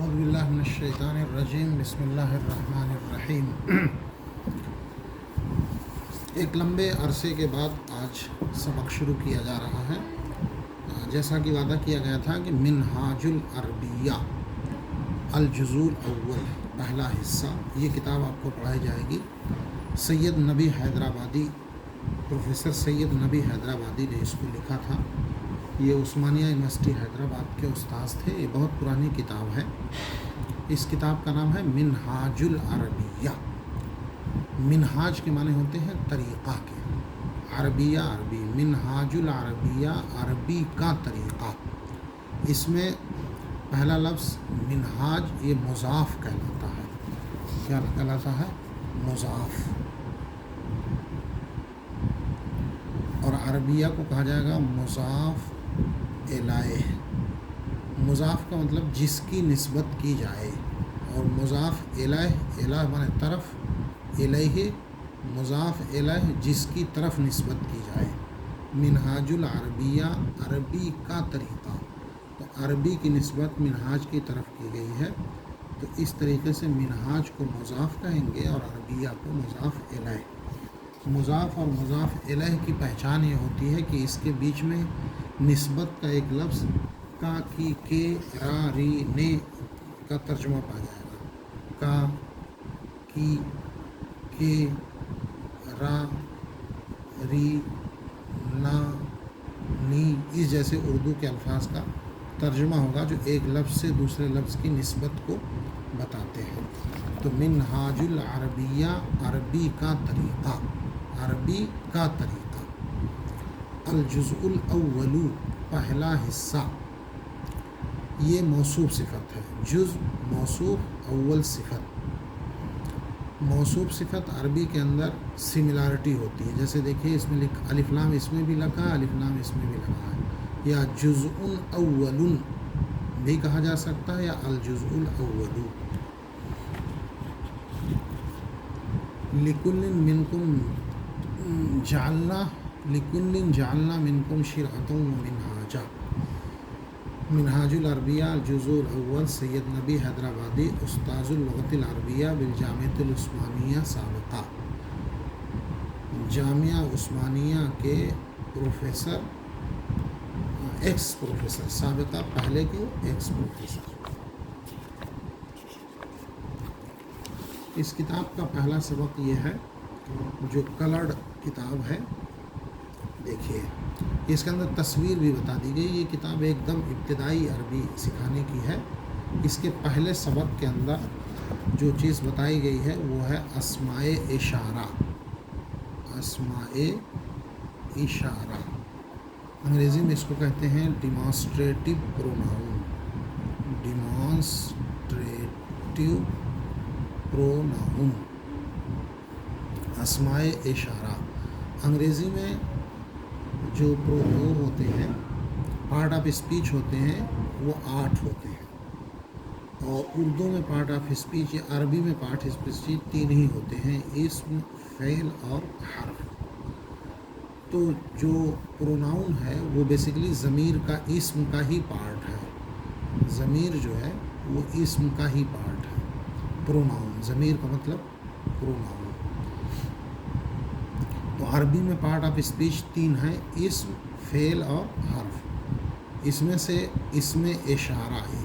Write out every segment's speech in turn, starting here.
اعوذ باللہ من الشیطان الرجیم بسم اللہ الرحمن الرحیم۔ ایک لمبے عرصے کے بعد آج سبق شروع کیا جا رہا ہے۔ جیسا کہ وعدہ کیا گیا تھا کہ منہاج العربیہ الجزء الاول پہلا حصہ، یہ کتاب آپ کو پڑھائی جائے گی۔ سید نبی حیدرآبادی، پروفیسر سید نبی حیدرآبادی نے اس کو لکھا تھا۔ یہ عثمانیہ یونیورسٹی حیدرآباد کے استاذ تھے۔ یہ بہت پرانی کتاب ہے۔ اس کتاب کا نام ہے منہاج العربیہ۔ منہاج کے معنی ہوتے ہیں طریقہ کے، عربیہ عربی، منہاج العربیہ عربی کا طریقہ۔ اس میں پہلا لفظ منہاج یہ مضاف کہلاتا ہے۔ کیا کہلاتا ہے؟ مضاف۔ اور عربیہ کو کہا جائے گا مضاف الیہ۔ مضاف کا مطلب جس کی نسبت کی جائے، اور مضاف الیہ، الہ مانے طرف، الیہ مضاف الیہ جس کی طرف نسبت کی جائے۔ منہاج العربیہ عربی کا طریقہ، تو عربی کی نسبت منہاج کی طرف کی گئی ہے، تو اس طریقے سے منہاج کو مضاف کہیں گے اور عربیہ کو مضاف الیہ۔ مضاف اور مضاف الیہ کی پہچان یہ ہوتی ہے کہ اس کے بیچ میں نسبت کا ایک لفظ کا، کی، کے، را، ری، نے کا ترجمہ پایا جائے گا۔ کا، کی، کے، را، ری، نا، نی، اس جیسے اردو کے الفاظ کا ترجمہ ہوگا جو ایک لفظ سے دوسرے لفظ کی نسبت کو بتاتے ہیں۔ تو منہاج العربیہ عربی کا طریقہ، عربی کا طریقہ۔ الجزء الاول پہلا حصہ، یہ موصوف صفت ہے۔ جزء موصوف، اول صفت۔ موصوف صفت عربی کے اندر سملارٹی ہوتی ہے، جیسے دیکھیے اس میں الف لام اس میں بھی لکھا ہے، الف لام اس میں بھی لکھا ہے، یا جزء اول بھی کہا جا سکتا ہے، یا الجزء الاول۔ لکل منکم جعلنا، لکل جعلنا منکم شرعۃ و منہاجا۔ منہاج العربیہ الجزء الاول، سید نبی حیدرآبادی، استاذ اللغۃ العربیہ بالجامعۃ العثمانیہ سابقہ، جامعہ عثمانیہ کے پروفیسر، ایکس پروفیسر، سابقہ پہلے کے ایکس پروفیسر۔ اس کتاب کا پہلا سبق یہ ہے، جو کلرڈ کتاب ہے، دیکھیے اس کے اندر تصویر بھی بتا دی گئی۔ یہ کتاب ایک دم ابتدائی عربی سکھانے کی ہے۔ اس کے پہلے سبق کے اندر جو چیز بتائی گئی ہے وہ ہے اسماء اشارہ۔ اسماء اشارہ انگریزی میں اس کو کہتے ہیں ڈیمانسٹریٹو پروناؤن۔ ڈیمانسٹریٹو پروناؤن، اسماء اشارہ۔ انگریزی میں جو پروناؤن ہوتے ہیں، پارٹ آف اسپیچ ہوتے ہیں، وہ 8 ہوتے ہیں، اور اردو میں پارٹ آف اسپیچ یا عربی میں پارٹ آف اسپیچ 3 ہی ہوتے ہیں، اسم، فعل اور حرف۔ تو جو پروناؤن ہے وہ بیسیکلی ضمیر کا، اسم کا ہی پارٹ ہے۔ ضمیر جو ہے وہ اسم کا ہی پارٹ ہے۔ پروناؤن، ضمیر کا مطلب پروناؤن۔ تو عربی میں پارٹ آف اسپیچ 3 ہیں، اسم، فعل اور حرف۔ اس میں سے اسم اشارہ ہے،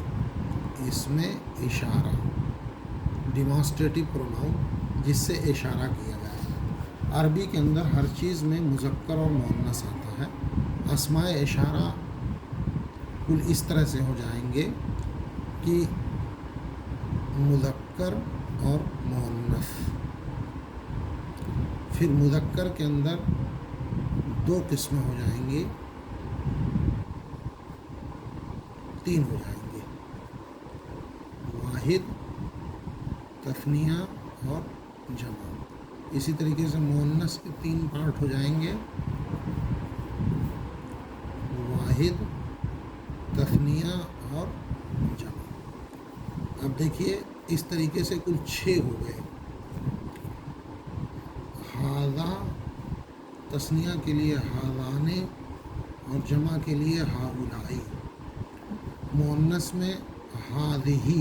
اسم اشارہ ڈیمانسٹریٹو پروناؤن، جس سے اشارہ کیا گیا ہے۔ عربی کے اندر ہر چیز میں مذکر اور مؤنث آتا ہے۔ اسماء اشارہ کل اس طرح سے ہو جائیں گے کہ مذکر اور مؤنث۔ پھر مذکر کے اندر 2 قسمیں ہو جائیں گی، 3 ہو جائیں گے، واحد، تثنیہ اور جمع۔ اسی طریقے سے مؤنث کے 3 پارٹ ہو جائیں گے، واحد، تثنیہ اور جمع۔ اب دیکھیے اس طریقے سے کل 6 ہو گئے۔ ھذا تثنیہ کے لیے ھذان اور جمع کے لیے ھؤلاء۔ مؤنث میں ھذہ،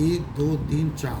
1 2 3 4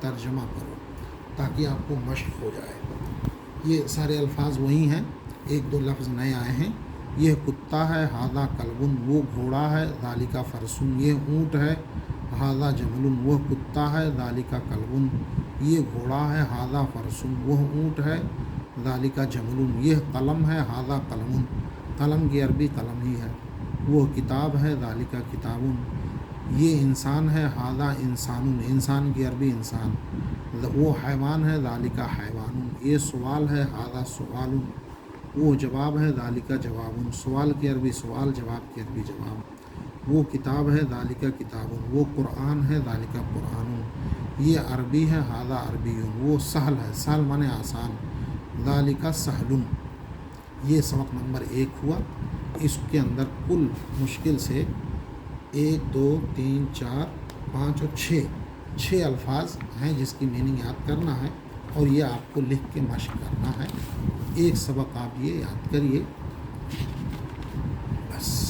ترجمہ کرو تاکہ آپ کو مشق ہو جائے. یہ سارے الفاظ وہی ہیں، ایک دو لفظ نئے آئے ہیں. یہ کتا ہے، ہاذا کلبن، وہ گھوڑا ہے، ذالک فرسن، یہ اونٹ ہے، ہاذا جمل، وہ کتا ہے، ذالک کلبن، یہ گھوڑا ہے، ہاذا فرسن، وہ اونٹ ہے، ذالک جمل، یہ قلم ہے، ہاذا قلم، قلم کی عربی قلم ہی ہے، وہ کتاب ہے، ذالک کتاب، یہ انسان ہے، ہاذا انسان، انسان کی عربی انسان، وہ حیوان ہے، ذالک حیوان، یہ سوال ہے، ہاذا سوال، وہ جواب ہے، ذالک جواب، سوال کی عربی سوال، جواب کی عربی جواب، وہ کتاب ہے، ذالک کتاب، وہ قرآن ہے، ذالک قرآن، یہ عربی ہے، ہاذا عربی، وہ سہل ہے، سہل معنی آسان، ذالک سہل. یہ سبق نمبر 1 ہوا. اس کے اندر کل مشکل سے 1 2 3 4 5 اور 6 الفاظ ہیں جس کی میننگ یاد کرنا ہے، اور یہ آپ کو لکھ کے مشق کرنا ہے. ایک سبق آپ یہ یاد کریے بس.